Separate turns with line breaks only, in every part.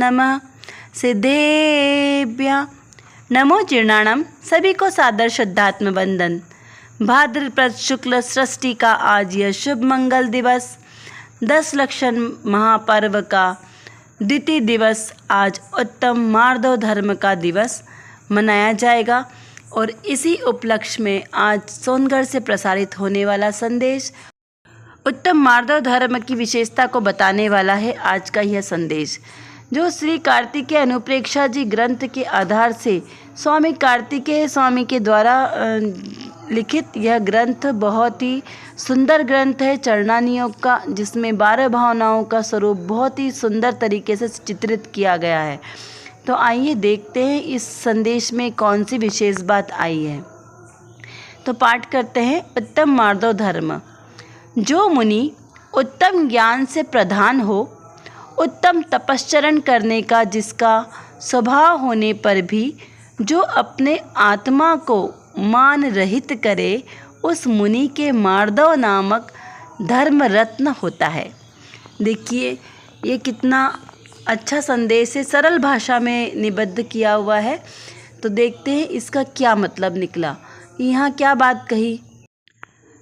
नमः सिद्धेभ्य नमो जीर्णाणम। सभी को सादर शुद्धात्म वंदन। भाद्रपद शुक्ल षष्ठी का आज यह शुभ मंगल दिवस 10 लक्षण महापर्व का द्वितीय दिवस आज उत्तम मार्दव धर्म का दिवस मनाया जाएगा और इसी उपलक्ष्य में आज सोनगढ़ से प्रसारित होने वाला संदेश उत्तम मार्दव धर्म की विशेषता को बताने वाला है। आज का यह संदेश जो श्री कार्तिकेय अनुप्रेक्षा जी ग्रंथ के आधार से स्वामी कार्तिकेय स्वामी के द्वारा लिखित यह ग्रंथ बहुत ही सुंदर ग्रंथ है चरणानियोग का, जिसमें 12 भावनाओं का स्वरूप बहुत ही सुंदर तरीके से चित्रित किया गया है। तो आइए देखते हैं इस संदेश में कौन सी विशेष बात आई है। तो पाठ करते हैं। उत्तम मार्दव धर्म। जो मुनि उत्तम ज्ञान से प्रधान हो, उत्तम तपश्चरण करने का जिसका स्वभाव होने पर भी जो अपने आत्मा को मान रहित करे, उस मुनि के मार्दव नामक धर्म रत्न होता है। देखिए ये कितना अच्छा संदेश है, सरल भाषा में निबद्ध किया हुआ है। तो देखते हैं इसका क्या मतलब निकला। यहाँ क्या बात कही।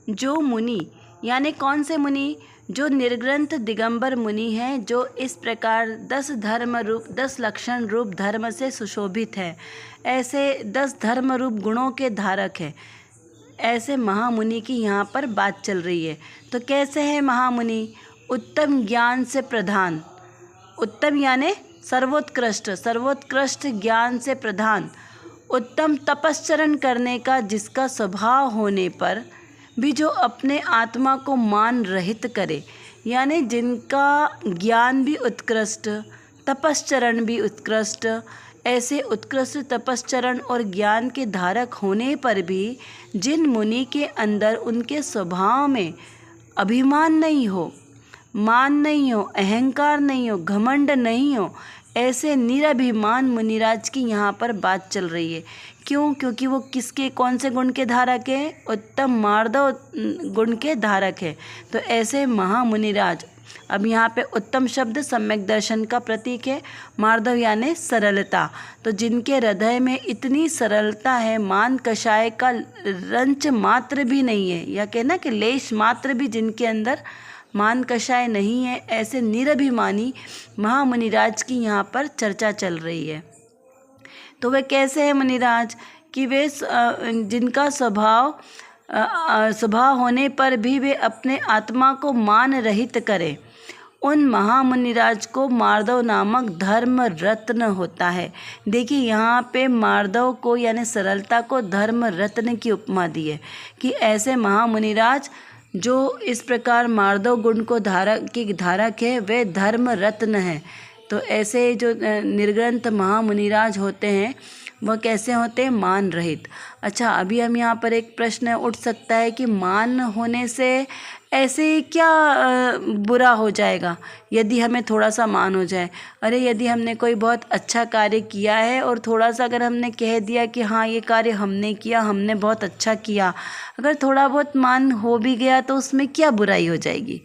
जो मुनि यानी कौन से मुनि? जो निर्ग्रंथ दिगंबर मुनि हैं, जो इस प्रकार 10 लक्षण रूप धर्म से सुशोभित है, ऐसे 10 धर्म रूप गुणों के धारक है, ऐसे महामुनि की यहाँ पर बात चल रही है। तो कैसे है महामुनि? उत्तम ज्ञान से प्रधान, उत्तम यानी सर्वोत्कृष्ट ज्ञान से प्रधान, उत्तम तपश्चरण करने का जिसका स्वभाव होने पर भी जो अपने आत्मा को मान रहित करे, यानी जिनका ज्ञान भी उत्कृष्ट, तपश्चरण भी उत्कृष्ट, ऐसे उत्कृष्ट तपश्चरण और ज्ञान के धारक होने पर भी जिन मुनि के अंदर उनके स्वभाव में अभिमान नहीं हो, मान नहीं हो, अहंकार नहीं हो, घमंड नहीं हो, ऐसे निरभिमान मुनिराज की यहाँ पर बात चल रही है। क्यों? क्योंकि वो किसके कौन से गुण के धारक हैं? उत्तम मार्दव गुण के धारक है। तो ऐसे महामुनिराज, अब यहाँ पे उत्तम शब्द सम्यक दर्शन का प्रतीक है, मार्दव यानी सरलता। तो जिनके हृदय में इतनी सरलता है, मान कषाय का रंच मात्र भी नहीं है, या कहना कि लेश मात्र भी जिनके अंदर मान कषाय नहीं है, ऐसे निरभिमानी महामुनिराज की यहाँ पर चर्चा चल रही है। तो वे कैसे हैं मुनिराज? कि वे जिनका स्वभाव होने पर भी वे अपने आत्मा को मान रहित करें, उन महामुनिराज को मार्दव नामक धर्म रत्न होता है। देखिए यहाँ पे मार्दव को यानी सरलता को धर्म रत्न की उपमा दी है कि ऐसे महामुनिराज जो इस प्रकार मार्दव गुण को धारक है, वे धर्म रत्न हैं। तो ऐसे जो निर्ग्रंथ महामुनिराज होते हैं वह कैसे होते हैं? मान रहित। अच्छा, अभी हम यहाँ पर एक प्रश्न उठ सकता है कि मान होने से ऐसे क्या बुरा हो जाएगा यदि हमें थोड़ा सा मान हो जाए? अरे यदि हमने कोई बहुत अच्छा कार्य किया है और थोड़ा सा अगर हमने कह दिया कि हाँ ये कार्य हमने किया, हमने बहुत अच्छा किया, अगर थोड़ा बहुत मान हो भी गया तो उसमें क्या बुराई हो जाएगी?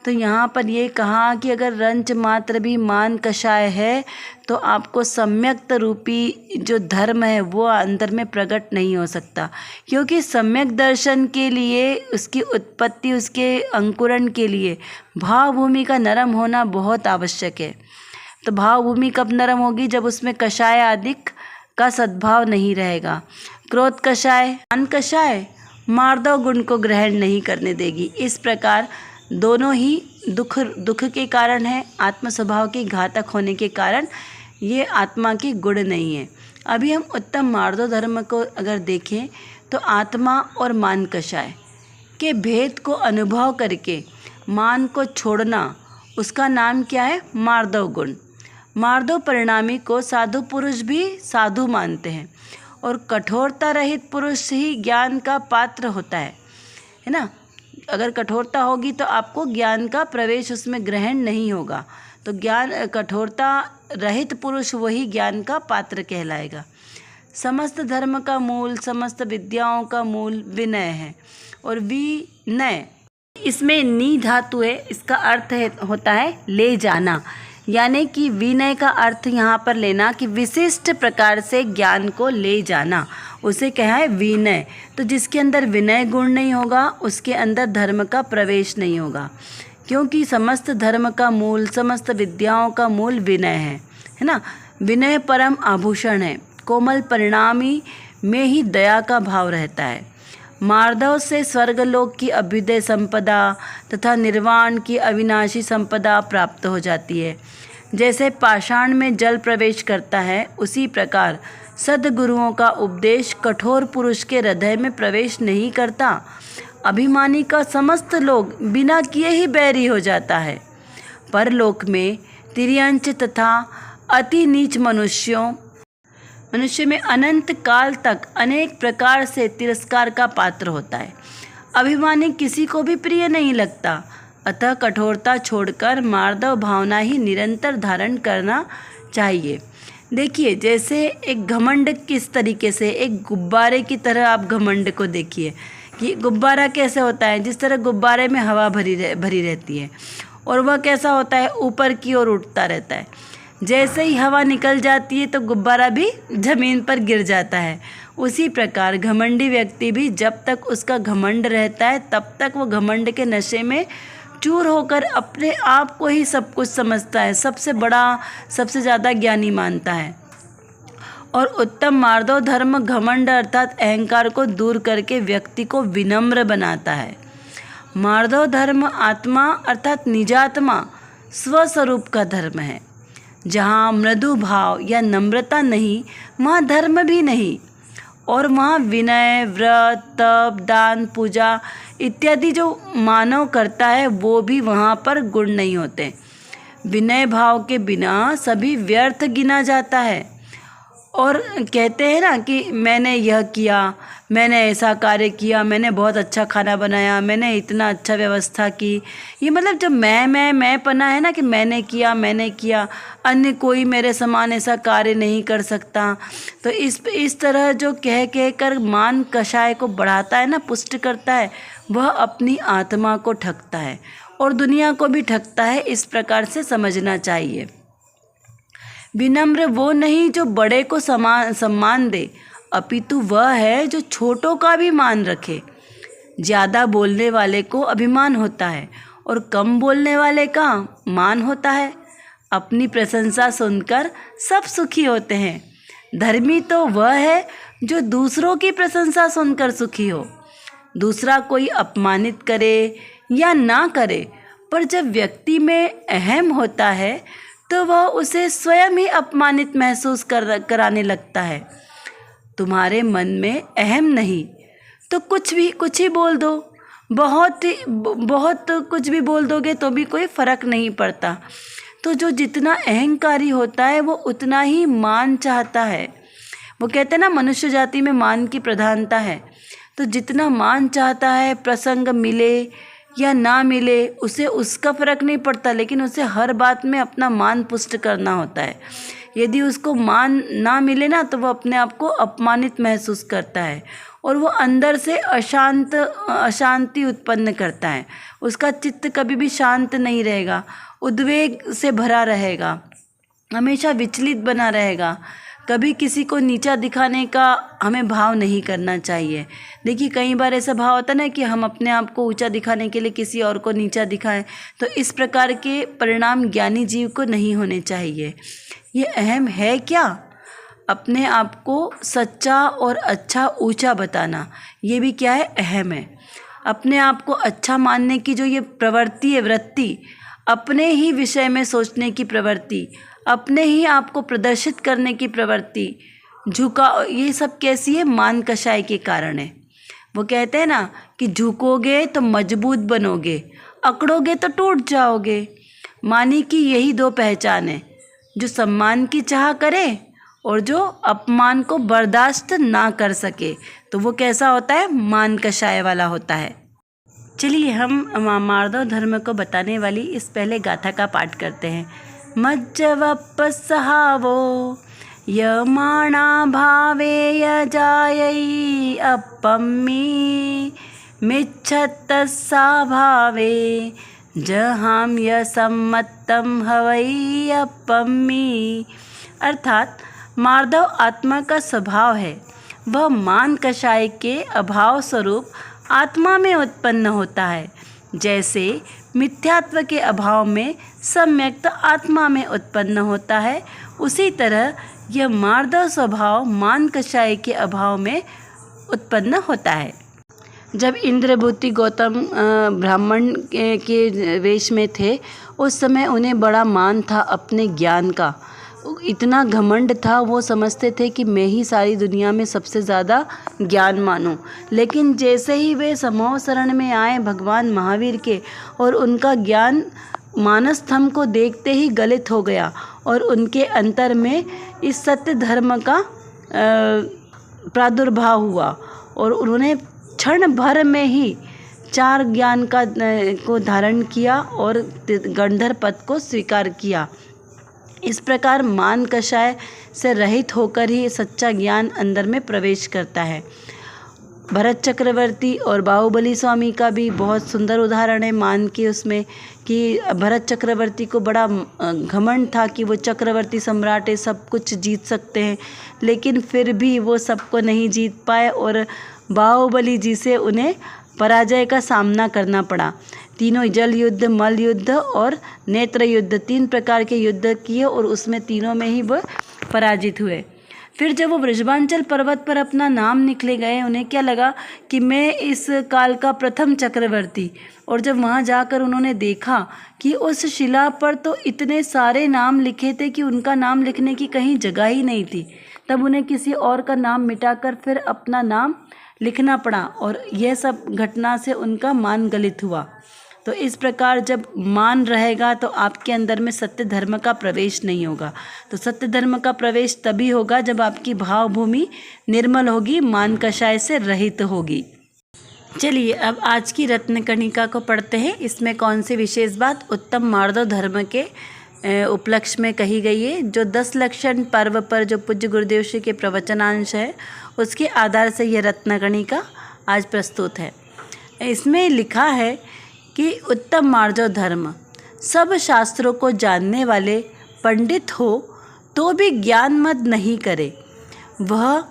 तो यहाँ पर ये कहा कि अगर रंच मात्र भी मान कषाय है तो आपको सम्यक्त रूपी जो धर्म है वो अंदर में प्रकट नहीं हो सकता, क्योंकि सम्यक दर्शन के लिए, उसकी उत्पत्ति, उसके अंकुरण के लिए भावभूमि का नरम होना बहुत आवश्यक है। तो भावभूमि कब नरम होगी? जब उसमें कषाय आदि का सद्भाव नहीं रहेगा। क्रोध कषाय, मान कषाय मार्दव गुण को ग्रहण नहीं करने देगी। इस प्रकार दोनों ही दुख के कारण है, आत्म स्वभाव के घातक होने के कारण ये आत्मा के गुण नहीं है। अभी हम उत्तम मार्दव धर्म को अगर देखें तो आत्मा और मान कषाय के भेद को अनुभव करके मान को छोड़ना, उसका नाम क्या है? मार्दव गुण। मार्दव परिणामी को साधु पुरुष भी साधु मानते हैं और कठोरता रहित पुरुष ही ज्ञान का पात्र होता है ना। अगर कठोरता होगी तो आपको ज्ञान का प्रवेश उसमें ग्रहण नहीं होगा। तो कठोरता रहित पुरुष वही ज्ञान का पात्र कहलाएगा। समस्त धर्म का मूल, समस्त विद्याओं का मूल विनय है और विनय इसमें नी धातु है, इसका अर्थ होता है ले जाना। यानी कि विनय का अर्थ यहाँ पर लेना कि विशिष्ट प्रकार से ज्ञान को ले जाना, उसे कहा है विनय। तो जिसके अंदर विनय गुण नहीं होगा उसके अंदर धर्म का प्रवेश नहीं होगा, क्योंकि समस्त धर्म का मूल, समस्त विद्याओं का मूल विनय है ना। विनय परम आभूषण है। कोमल परिणामी में ही दया का भाव रहता है। मार्दव से स्वर्गलोक की अभ्युदय संपदा तथा निर्वाण की अविनाशी संपदा प्राप्त हो जाती है। जैसे पाषाण में जल प्रवेश करता है, उसी प्रकार सद्गुरुओं का उपदेश कठोर पुरुष के हृदय में प्रवेश नहीं करता। अभिमानी का समस्त लोग बिना किए ही बैरी हो जाता है। परलोक में तिर्यंच तथा अति नीच मनुष्य में अनंत काल तक अनेक प्रकार से तिरस्कार का पात्र होता है। अभिमानी किसी को भी प्रिय नहीं लगता, अतः कठोरता छोड़कर मार्दव भावना ही निरंतर धारण करना चाहिए। देखिए, जैसे एक घमंड किस तरीके से, एक गुब्बारे की तरह आप घमंड को देखिए कि गुब्बारा कैसे होता है। जिस तरह गुब्बारे में हवा भरी रहती है और वह कैसा होता है, ऊपर की ओर उठता रहता है। जैसे ही हवा निकल जाती है तो गुब्बारा भी ज़मीन पर गिर जाता है। उसी प्रकार घमंडी व्यक्ति भी जब तक उसका घमंड रहता है तब तक वो घमंड के नशे में चूर होकर अपने आप को ही सब कुछ समझता है, सबसे बड़ा, सबसे ज़्यादा ज्ञानी मानता है। और उत्तम मार्दव धर्म घमंड अर्थात अहंकार को दूर करके व्यक्ति को विनम्र बनाता है। मार्दव धर्म आत्मा अर्थात निजात्मा स्वस्वरूप का धर्म है। जहाँ मृदु भाव या नम्रता नहीं, वहाँ धर्म भी नहीं, और वहाँ विनय, व्रत, तप, दान, पूजा इत्यादि जो मानव करता है वो भी वहाँ पर गुण नहीं होते। विनय भाव के बिना सभी व्यर्थ गिना जाता है। और कहते हैं ना कि मैंने यह किया, मैंने ऐसा कार्य किया, मैंने बहुत अच्छा खाना बनाया, मैंने इतना अच्छा व्यवस्था की। ये मतलब जो मैं पना है ना कि मैंने किया, अन्य कोई मेरे समान ऐसा कार्य नहीं कर सकता। तो इस तरह जो कह कर मान कषाय को बढ़ाता है ना, पुष्ट करता है, वह अपनी आत्मा को ठगता है और दुनिया को भी ठगता है। इस प्रकार से समझना चाहिए। विनम्र वो नहीं जो बड़े को सम्मान दे, अपितु वह है जो छोटों का भी मान रखे। ज़्यादा बोलने वाले को अभिमान होता है और कम बोलने वाले का मान होता है। अपनी प्रशंसा सुनकर सब सुखी होते हैं। धर्मी तो वह है जो दूसरों की प्रशंसा सुनकर सुखी हो। दूसरा कोई अपमानित करे या ना करे, पर जब व्यक्ति में अहम होता है तो वह उसे स्वयं ही अपमानित महसूस कराने लगता है। तुम्हारे मन में अहम नहीं तो कुछ ही बोल दो, बहुत कुछ भी बोल दोगे तो भी कोई फर्क नहीं पड़ता। तो जो जितना अहंकारी होता है वो उतना ही मान चाहता है। वो कहते हैं ना, मनुष्य जाति में मान की प्रधानता है। तो जितना मान चाहता है, प्रसंग मिले या ना मिले, उसे उसका फ़र्क नहीं पड़ता, लेकिन उसे हर बात में अपना मान पुष्ट करना होता है। यदि उसको मान ना मिले ना तो वो अपने आप को अपमानित महसूस करता है और वो अंदर से अशांति उत्पन्न करता है। उसका चित्त कभी भी शांत नहीं रहेगा, उद्वेग से भरा रहेगा, हमेशा विचलित बना रहेगा। कभी किसी को नीचा दिखाने का हमें भाव नहीं करना चाहिए। देखिए, कई बार ऐसा भाव होता है ना कि हम अपने आप को ऊंचा दिखाने के लिए किसी और को नीचा दिखाएं, तो इस प्रकार के परिणाम ज्ञानी जीव को नहीं होने चाहिए। ये अहम है क्या? अपने आप को सच्चा और अच्छा ऊंचा बताना, ये भी क्या है? अहम है। अपने आप को अच्छा मानने की जो ये प्रवृत्ति है, वृत्ति, अपने ही विषय में सोचने की प्रवृत्ति, अपने ही आप को प्रदर्शित करने की प्रवृत्ति, ये सब कैसी है? मान कषाय के कारण है। वो कहते हैं ना कि झुकोगे तो मजबूत बनोगे, अकड़ोगे तो टूट जाओगे। मानी की यही दो पहचान है, जो सम्मान की चाह करे और जो अपमान को बर्दाश्त ना कर सके। तो वो कैसा होता है? मान कषाय वाला होता है। चलिए हम मार्दव धर्म को बताने वाली इस पहले गाथा का पाठ करते हैं। मज्जवपस्सहावो यमाणा भावे यजायै अपम्मी मिच्छत्तस्सा भावे जहाम यसम्मत्तम हवै अपम्मी। अर्थात मार्दव आत्मा का स्वभाव है, वह मान कषाय के अभाव स्वरूप आत्मा में उत्पन्न होता है। जैसे मिथ्यात्व के अभाव में सम्यक्त आत्मा में उत्पन्न होता है, उसी तरह यह मार्दव स्वभाव मान कषाय के अभाव में उत्पन्न होता है। जब इंद्रभूति गौतम ब्राह्मण के वेश में थे, उस समय उन्हें बड़ा मान था अपने ज्ञान का। इतना घमंड था, वो समझते थे कि मैं ही सारी दुनिया में सबसे ज़्यादा ज्ञान मानूं। लेकिन जैसे ही वे समूह शरण में आए भगवान महावीर के, और उनका ज्ञान मानसस्तंभ को देखते ही गलित हो गया, और उनके अंतर में इस सत्य धर्म का प्रादुर्भाव हुआ, और उन्होंने क्षण भर में ही 4 ज्ञान को धारण किया और गंधर्व पद को स्वीकार किया। इस प्रकार मान कषाय से रहित होकर ही सच्चा ज्ञान अंदर में प्रवेश करता है। भरत चक्रवर्ती और बाहुबली स्वामी का भी बहुत सुंदर उदाहरण है मान के उसमें, कि भरत चक्रवर्ती को बड़ा घमंड था कि वो चक्रवर्ती सम्राट है, सब कुछ जीत सकते हैं, लेकिन फिर भी वो सबको नहीं जीत पाए और बाहुबली जी से उन्हें पराजय का सामना करना पड़ा। तीनों जल युद्ध, मल युद्ध और नेत्र युद्ध, 3 प्रकार के युद्ध किए और उसमें तीनों में ही वह पराजित हुए। फिर जब वो ब्रजबांचल पर्वत पर अपना नाम निकले गए, उन्हें क्या लगा कि मैं इस काल का प्रथम चक्रवर्ती, और जब वहाँ जाकर उन्होंने देखा कि उस शिला पर तो इतने सारे नाम लिखे थे कि उनका नाम लिखने की कहीं जगह ही नहीं थी, तब उन्हें किसी और का नाम मिटाकर फिर अपना नाम लिखना पड़ा, और यह सब घटना से उनका मान गलित हुआ। तो इस प्रकार जब मान रहेगा तो आपके अंदर में सत्य धर्म का प्रवेश नहीं होगा। तो सत्य धर्म का प्रवेश तभी होगा जब आपकी भावभूमि निर्मल होगी, मान कषाय से रहित होगी। चलिए अब आज की रत्नकणिका को पढ़ते हैं। इसमें कौन सी विशेष बात उत्तम मार्दव धर्म के उपलक्ष्य में कही गई है। जो 10 लक्षण पर्व पर जो पूज्य गुरुदेव श्री के प्रवचनांश है, उसके आधार से यह रत्नकणिका आज प्रस्तुत है। इसमें लिखा है कि उत्तम मार्दव धर्म, सब शास्त्रों को जानने वाले पंडित हो तो भी ज्ञान मद नहीं करे। वह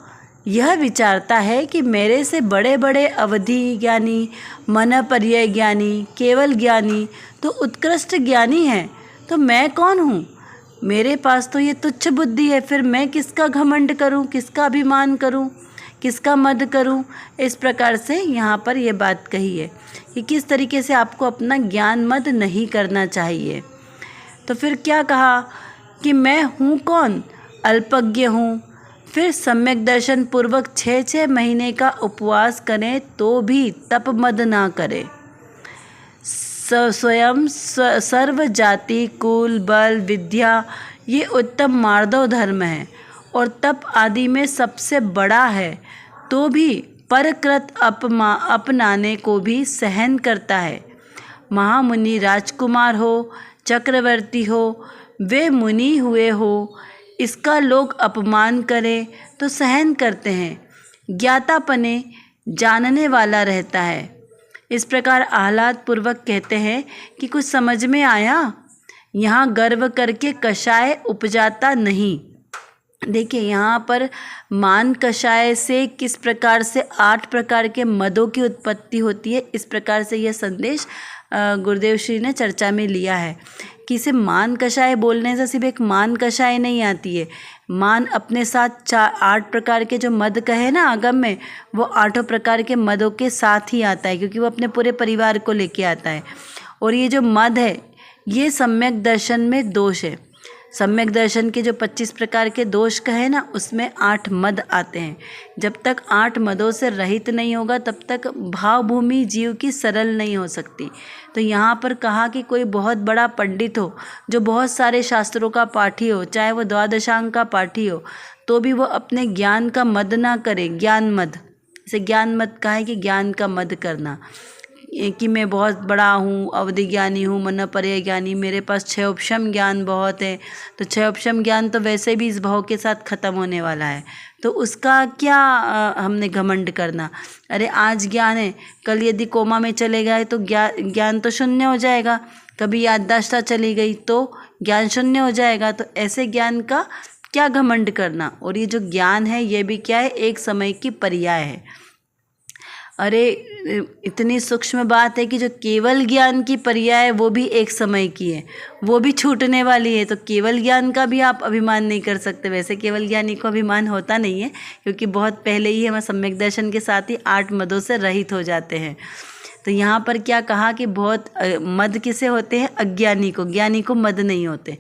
यह विचारता है कि मेरे से बड़े बड़े अवधि ज्ञानी, मन पर्यय ज्ञानी, केवल ज्ञानी तो उत्कृष्ट ज्ञानी हैं, तो मैं कौन हूँ? मेरे पास तो ये तुच्छ बुद्धि है, फिर मैं किसका घमंड करूँ, किसका अभिमान करूँ, किसका मद करूं। इस प्रकार से यहाँ पर यह बात कही है कि किस तरीके से आपको अपना ज्ञान मद नहीं करना चाहिए। तो फिर क्या कहा कि मैं हूँ कौन? अल्पज्ञ हूँ। फिर सम्यक दर्शन पूर्वक 6 महीने का उपवास करें तो भी तप मद ना करे। स्वयं सर्व जाति, कुल, बल, विद्या ये उत्तम मार्दव धर्म है और तप आदि में सबसे बड़ा है, तो भी परकृत अपनाने को भी सहन करता है। महामुनि राजकुमार हो, चक्रवर्ती हो, वे मुनि हुए हो, इसका लोग अपमान करें तो सहन करते हैं। ज्ञातापने जानने वाला रहता है। इस प्रकार आह्लाद पूर्वक कहते हैं कि कुछ समझ में आया? यहाँ गर्व करके कषाय उपजाता नहीं। देखिए यहाँ पर मान कषाय से किस प्रकार से 8 प्रकार के मदों की उत्पत्ति होती है, इस प्रकार से यह संदेश गुरुदेव श्री ने चर्चा में लिया है कि इसे मान कषाय बोलने से सिर्फ एक मान कषाय नहीं आती है। मान अपने साथ 8 प्रकार के जो मद कहे ना आगम में, वो 8 प्रकार के मदों के साथ ही आता है, क्योंकि वो अपने पूरे परिवार को लेके आता है। और ये जो मद है ये सम्यक दर्शन में दोष है। सम्यक दर्शन के जो 25 प्रकार के दोष कहे ना, उसमें 8 मद आते हैं। जब तक 8 मदों से रहित नहीं होगा तब तक भावभूमि जीव की सरल नहीं हो सकती। तो यहाँ पर कहा कि कोई बहुत बड़ा पंडित हो, जो बहुत सारे शास्त्रों का पाठी हो, चाहे वो द्वादशांग का पाठी हो, तो भी वो अपने ज्ञान का मद ना करे। ज्ञान मद, इसे ज्ञान मद कहा है कि ज्ञान का मद करना, कि मैं बहुत बड़ा हूँ, अवधि ज्ञानी हूँ, मन पर्यय ज्ञानी, मेरे पास 6 उपशम ज्ञान बहुत है। तो 6 उपशम ज्ञान तो वैसे भी इस भाव के साथ ख़त्म होने वाला है, तो उसका क्या हमने घमंड करना। अरे आज ज्ञान है, कल यदि कोमा में चले गए तो ज्ञान तो शून्य हो जाएगा, कभी याददाश्त चली गई तो ज्ञान शून्य हो जाएगा। तो ऐसे ज्ञान का क्या घमंड करना। और ये जो ज्ञान है ये भी क्या है, एक समय की पर्याय है। अरे इतनी सूक्ष्म बात है कि जो केवल ज्ञान की पर्याय है वो भी एक समय की है, वो भी छूटने वाली है। तो केवल ज्ञान का भी आप अभिमान नहीं कर सकते। वैसे केवल ज्ञानी को अभिमान होता नहीं है, क्योंकि बहुत पहले ही हम सम्यक दर्शन के साथ ही 8 मदों से रहित हो जाते हैं। तो यहाँ पर क्या कहा कि बहुत मद किसे होते हैं, अज्ञानी को, ज्ञानी को मद नहीं होते।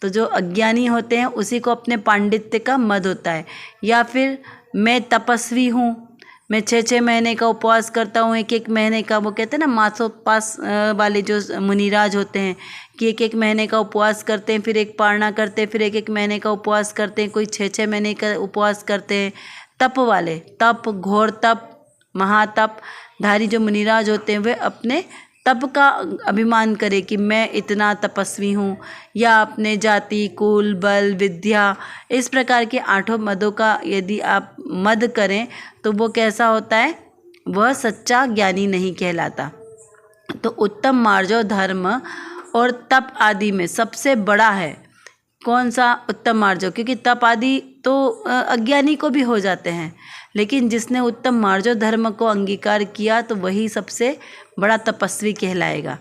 तो जो अज्ञानी होते हैं उसी को अपने पांडित्य का मद होता है। या फिर मैं तपस्वी हूँ, मैं 6-6 महीने का उपवास करता हूँ, 1-1 महीने का, वो कहते हैं ना मासोपवास वाले जो मुनिराज होते हैं कि 1-1 महीने का उपवास करते हैं, फिर एक पारणा करते हैं, फिर 1-1 महीने का उपवास करते हैं, कोई 6-6 महीने का उपवास करते हैं। तप वाले, तप, घोर तप, महातप धारी जो मुनिराज होते हैं वे अपने तप का अभिमान करे कि मैं इतना तपस्वी हूँ, या अपने जाति, कुल, बल, विद्या, इस प्रकार के 8 मदों का यदि आप मद करें तो वो कैसा होता है, वह सच्चा ज्ञानी नहीं कहलाता। तो उत्तम मार्जव धर्म और तप आदि में सबसे बड़ा है कौन सा, उत्तम मार्जव। क्योंकि तप आदि तो अज्ञानी को भी हो जाते हैं, लेकिन जिसने उत्तम मार्जव धर्म को अंगीकार किया तो वही सबसे बड़ा तपस्वी कहलाएगा।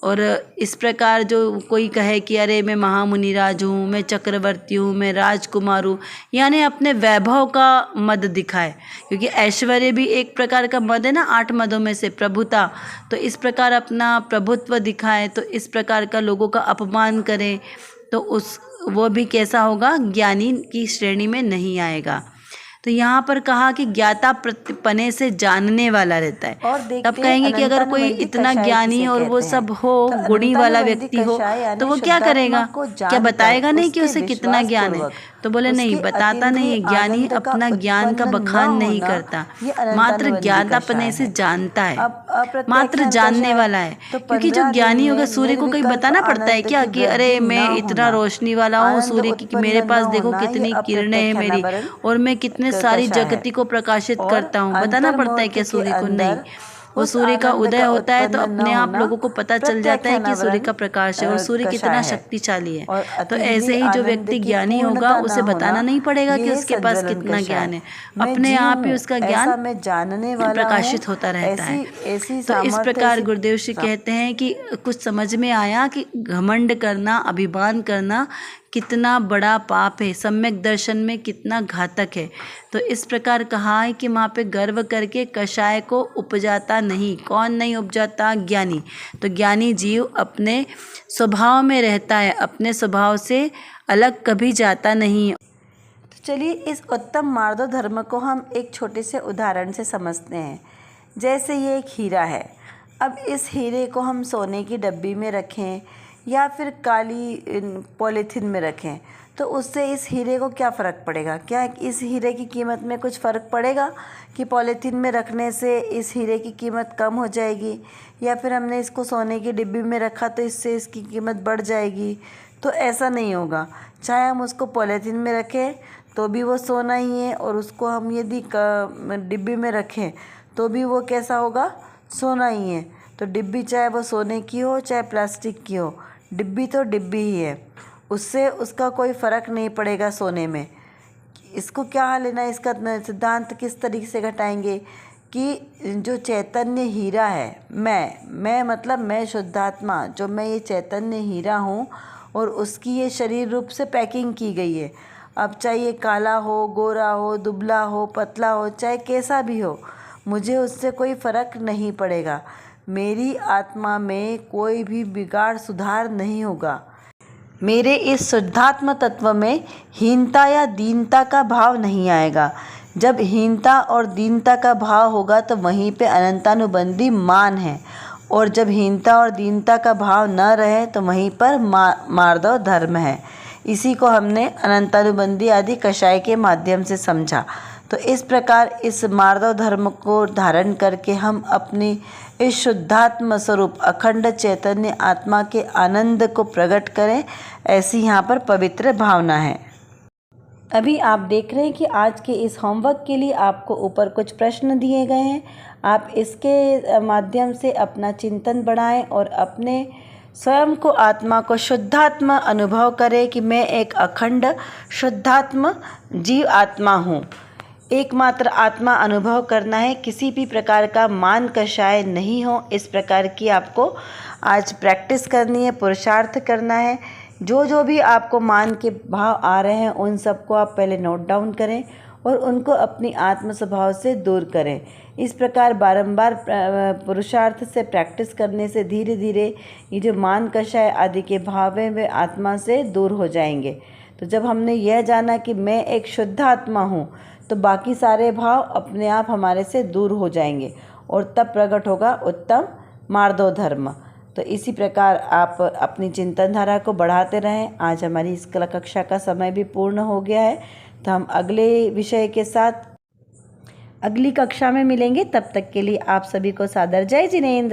और इस प्रकार जो कोई कहे कि अरे मैं महामुनिराज हूँ, मैं चक्रवर्ती हूँ, मैं राजकुमार हूँ, यानी अपने वैभव का मद दिखाए। क्योंकि ऐश्वर्य भी एक प्रकार का मद है ना, 8 मदों में से प्रभुता। तो इस प्रकार अपना प्रभुत्व दिखाए, तो इस प्रकार का लोगों का अपमान करे तो वो भी कैसा होगा, ज्ञानी की श्रेणी में नहीं आएगा। तो यहाँ पर कहा कि ज्ञाता पने से जानने वाला रहता है।
और
तब कहेंगे कि अगर कोई इतना ज्ञानी और वो सब हो, गुणी वाला व्यक्ति हो, तो वो क्या करेगा, क्या बताएगा नहीं कि उसे कितना ज्ञान है। तो बोले नहीं, बताता नहीं है। ज्ञानी अपना ज्ञान का बखान नहीं करता, मात्र ज्ञातापने से जानता है, मात्र जानने वाला है। क्योंकि जो ज्ञानी होगा, सूर्य को कहीं बताना पड़ता है क्या कि अरे मैं इतना रोशनी वाला हूँ, सूर्य की मेरे पास देखो कितनी किरणें हैं मेरी, और मैं कितने सारी जगति को प्रकाशित करता हूँ, बताना पड़ता है क्या सूर्य को? नहीं। वो सूर्य का उदय होता है तो अपने आप लोगों को पता चल जाता है कि सूर्य का प्रकाश है और सूर्य कितना शक्तिशाली है। तो ऐसे ही जो व्यक्ति ज्ञानी होगा उसे बताना नहीं पड़ेगा कि उसके पास कितना ज्ञान है, अपने आप ही उसका ज्ञान प्रकाशित होता रहता है। तो इस प्रकार गुरुदेव श्री कहते हैं कि कुछ समझ में आया कि घमंड करना, अभिमान करना कितना बड़ा पाप है, सम्यक दर्शन में कितना घातक है। तो इस प्रकार कहा है कि वहाँ पे गर्व करके कषाय को उपजाता नहीं। कौन नहीं उपजाता? ज्ञानी। तो ज्ञानी जीव अपने स्वभाव में रहता है, अपने स्वभाव से अलग कभी जाता नहीं।
तो चलिए इस उत्तम मार्दव धर्म को हम एक छोटे से उदाहरण से समझते हैं। जैसे ये एक हीरा है, अब इस हीरे को हम सोने की डब्बी में रखें या फिर काली पॉलीथीन में रखें तो उससे इस हीरे को क्या फ़र्क पड़ेगा? क्या इस हीरे की कीमत में कुछ फ़र्क पड़ेगा कि पॉलीथीन में रखने से इस हीरे की कीमत कम हो जाएगी, या फिर हमने इसको सोने की डिब्बी में रखा तो इससे इसकी कीमत बढ़ जाएगी? तो ऐसा नहीं होगा। चाहे हम उसको पॉलीथीन में रखें तो भी वो सोना ही है, और उसको हम यदि डिब्बी में रखें तो भी वो कैसा होगा? सोना ही है। तो डिब्बी चाहे वो सोने की हो चाहे प्लास्टिक की हो, डिब्बी तो डिब्बी ही है, उससे उसका कोई फ़र्क नहीं पड़ेगा सोने में। इसको क्या लेना है, इसका सिद्धांत किस तरीके से घटाएंगे कि जो चैतन्य हीरा है, मैं मतलब मैं शुद्धात्मा, जो मैं ये चैतन्य हीरा हूँ और उसकी ये शरीर रूप से पैकिंग की गई है। अब चाहे ये काला हो, गोरा हो, दुबला हो, पतला हो, चाहे कैसा भी हो, मुझे उससे कोई फ़र्क नहीं पड़ेगा। मेरी आत्मा में कोई भी बिगाड़ सुधार नहीं होगा। मेरे इस शुद्धात्म तत्व में हीनता या दीनता का भाव नहीं आएगा। जब हीनता और दीनता का भाव होगा तो वहीं पे अनंतानुबंधी मान है, और जब हीनता और दीनता का भाव न रहे तो वहीं पर मार्दव धर्म है। इसी को हमने अनंतानुबंधी आदि कषाय के माध्यम से समझा। तो इस प्रकार इस मार्दव धर्म को धारण करके हम अपनी इस शुद्धात्म स्वरूप अखंड चैतन्य आत्मा के आनंद को प्रकट करें, ऐसी यहाँ पर पवित्र भावना है। अभी आप देख रहे हैं कि आज के इस होमवर्क के लिए आपको ऊपर कुछ प्रश्न दिए गए हैं। आप इसके माध्यम से अपना चिंतन बढ़ाएं और अपने स्वयं को आत्मा को शुद्धात्मा अनुभव करें कि मैं एक अखंड शुद्धात्मा जीव आत्मा हूँ। एकमात्र आत्मा अनुभव करना है, किसी भी प्रकार का मान कषाय नहीं हो, इस प्रकार की आपको आज प्रैक्टिस करनी है, पुरुषार्थ करना है। जो भी आपको मान के भाव आ रहे हैं उन सबको आप पहले नोट डाउन करें और उनको अपनी आत्म स्वभाव से दूर करें। इस प्रकार बारंबार पुरुषार्थ से प्रैक्टिस करने से धीरे धीरे ये जो मान कषाय आदि के भाव हैं वे आत्मा से दूर हो जाएंगे। तो जब हमने यह जाना कि मैं एक शुद्ध आत्मा हूँ तो बाकी सारे भाव अपने आप हमारे से दूर हो जाएंगे और तब प्रकट होगा उत्तम मार्दव धर्म। तो इसी प्रकार आप अपनी चिंतन धारा को बढ़ाते रहें। आज हमारी इस कक्षा का समय भी पूर्ण हो गया है, तो हम अगले विषय के साथ अगली कक्षा में मिलेंगे। तब तक के लिए आप सभी को सादर जय जिनेंद्र।